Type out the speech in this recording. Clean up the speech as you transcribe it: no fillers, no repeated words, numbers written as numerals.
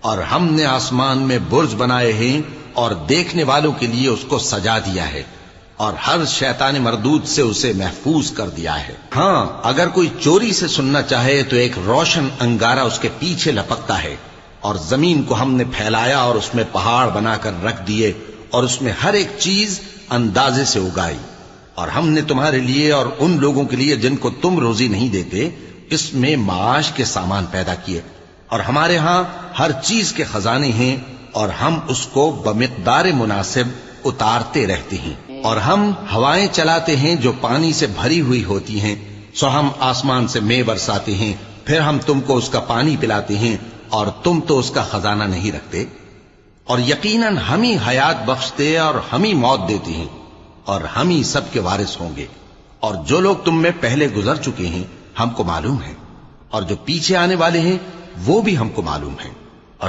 اور ہم نے آسمان میں برج بنائے ہیں اور دیکھنے والوں کے لیے اس کو سجا دیا ہے، اور ہر شیطان مردود سے اسے محفوظ کر دیا ہے۔ ہاں، اگر کوئی چوری سے سننا چاہے تو ایک روشن انگارہ اس کے پیچھے لپکتا ہے، اور زمین کو ہم نے پھیلایا اور اس میں پہاڑ بنا کر رکھ دیے، اور اس میں ہر ایک چیز اندازے سے اگائی، اور ہم نے تمہارے لیے اور ان لوگوں کے لیے جن کو تم روزی نہیں دیتے اس میں معاش کے سامان پیدا کیے، اور ہمارے ہاں ہر چیز کے خزانے ہیں، اور ہم اس کو بمقدار مناسب اتارتے رہتے ہیں، اور ہم ہوائیں چلاتے ہیں جو پانی سے بھری ہوئی ہوتی ہیں، سو ہم آسمان سے مے برساتے ہیں، پھر ہم تم کو اس کا پانی پلاتے ہیں، اور تم تو اس کا خزانہ نہیں رکھتے۔ اور یقیناً ہم ہی حیات بخشتے اور ہم ہی موت دیتے ہیں، اور ہم ہی سب کے وارث ہوں گے، اور جو لوگ تم میں پہلے گزر چکے ہیں ہم کو معلوم ہے، اور جو پیچھے آنے والے ہیں وہ بھی ہم کو معلوم ہے۔